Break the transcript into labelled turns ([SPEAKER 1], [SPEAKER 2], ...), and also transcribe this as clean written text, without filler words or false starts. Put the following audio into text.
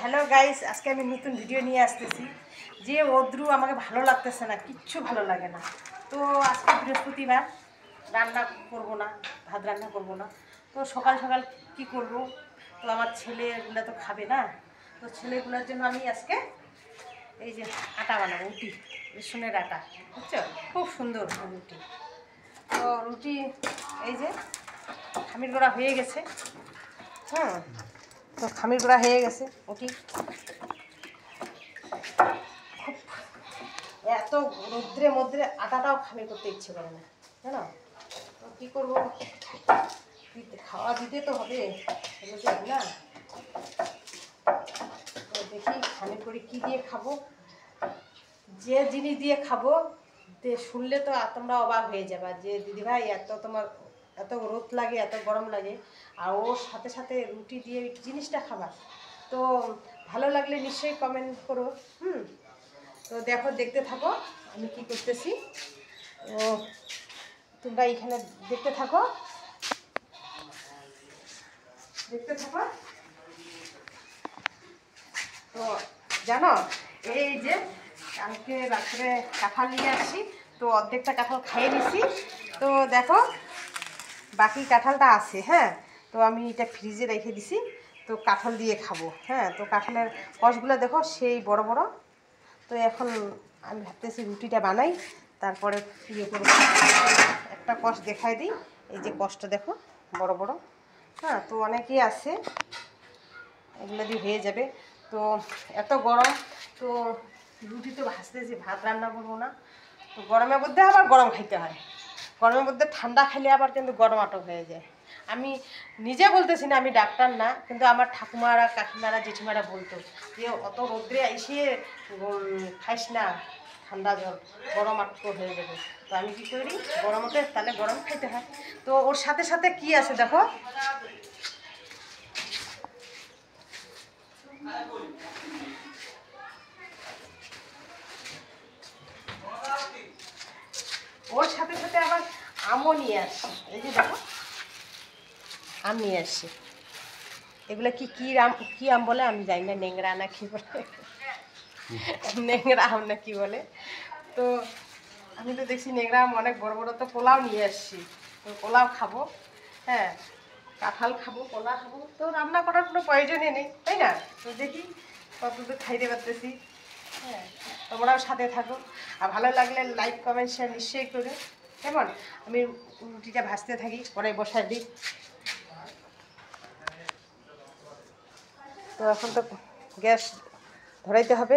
[SPEAKER 1] Hello guys, আজকে আমি নতুন ভিডিও নিয়ে আসতেছি। যে ওদ্রু আমাকে ভালো লাগতেছে না, কিচ্ছু ভালো লাগে না। তো আজকে বৃহস্পতিবার, রান্না করব না, ভাত রান্না করব না। তো সকাল সকাল কি করব? তো আমার ছেলেগুলো তো খাবে না। তো ছেলেগুলোর জন্য আমি আজকে এই যে আটা বানাবো, রুটি, রেশনের আটা, বুঝছো? খুব সুন্দর রুটি। তো রুটি এই যে খামির করা হয়ে গেছে। হ্যাঁ, তো খামির করা হয়ে গেছে। ওটি খুব এত রৌদ্রের মধ্যে আটাটাও খামির করতে ইচ্ছে করে না, জানো? তো কী করবো, খাওয়া দিতে তো হবে না। তো দেখি খামির করে কী দিয়ে খাবো। যে জিনিস দিয়ে খাবো শুনলে তো তোমরা অবাক হয়ে যাবে যে দিদিভাই তোমার এত রোদ লাগে, এত গরম লাগে, আর ওর সাথে সাথে রুটি দিয়ে জিনিসটা খাবার। তো ভালো লাগলে নিশ্চয়ই কমেন্ট করো। তো দেখো, দেখতে থাকো আমি কি করতেছি। ও তোমরা এখানে দেখতে থাকো, দেখতে থাকো। তো জানো, এই যে কালকে রাত্রে কাঁঠাল নিয়ে আসি, তো অর্ধেকটা কাঁঠাল খেয়ে নিছি। তো দেখো বাকি কাঁঠালটা আছে। হ্যাঁ, তো আমি এটা ফ্রিজে রেখে দিছি, তো কাঁঠাল দিয়ে খাবো। হ্যাঁ, তো কাঁঠালের কষগুলো দেখো সেই বড় বড়। তো এখন আমি ভাবতেছি রুটিটা বানাই, তারপরে ইয়ে করবো। একটা কষ দেখাই দিই, এই যে কষটা দেখো বড় বড়। হ্যাঁ, তো অনেকেই আছে, এগুলো দিয়ে হয়ে যাবে। তো এত গরম, তো রুটি তো ভাজতেছি, ভাত রান্না করবো না। তো গরমের মধ্যে আবার গরম খাইতে হয়, গরমের মধ্যে ঠান্ডা খেলে আবার কিন্তু গরম আটক হয়ে যায়। আমি নিজে বলতেছি না, আমি ডাক্তার না, কিন্তু আমার ঠাকুমারা, কাকিমারা, জেঠিমারা বলতো যে অত রোদ্রে এসে খাইস না, ঠান্ডা জল, গরম আটক হয়ে যাবে। তো আমি কী করি, গরমতে তাহলে গরম খাইতে হয়। তো ওর সাথে সাথে কি আছে দেখো, ওর সাথে সাথে আবার আমও নিয়ে আসি। এই যে দেখো আম নিয়ে আসি। এগুলো কি কি আম, কি আম বলে আমি জানি না, নেংরা না কি বলে, নেংরা আম না কি বলে। তো আমি তো দেখছি নেংরা আম অনেক বড় বড়। তো পোলাও নিয়ে আসছি, তো পোলাও খাবো। হ্যাঁ, কাঁঠাল খাবো, পোলাও খাবো। তো রান্না করার কোনো প্রয়োজনই নেই, তাই না? তো দেখি কতদূর খাইতে পারতেছি। হ্যাঁ, তোমরাও সাথে থাকো, আর ভালো লাগলে লাইক, কমেন্ট, শেয়ার নিশ্চয়ই করো। কেমন? আমি রুটিটা ভাজতে থাকি, পরে বসাই দিই। তো এখন তো গ্যাস ধরাইতে হবে।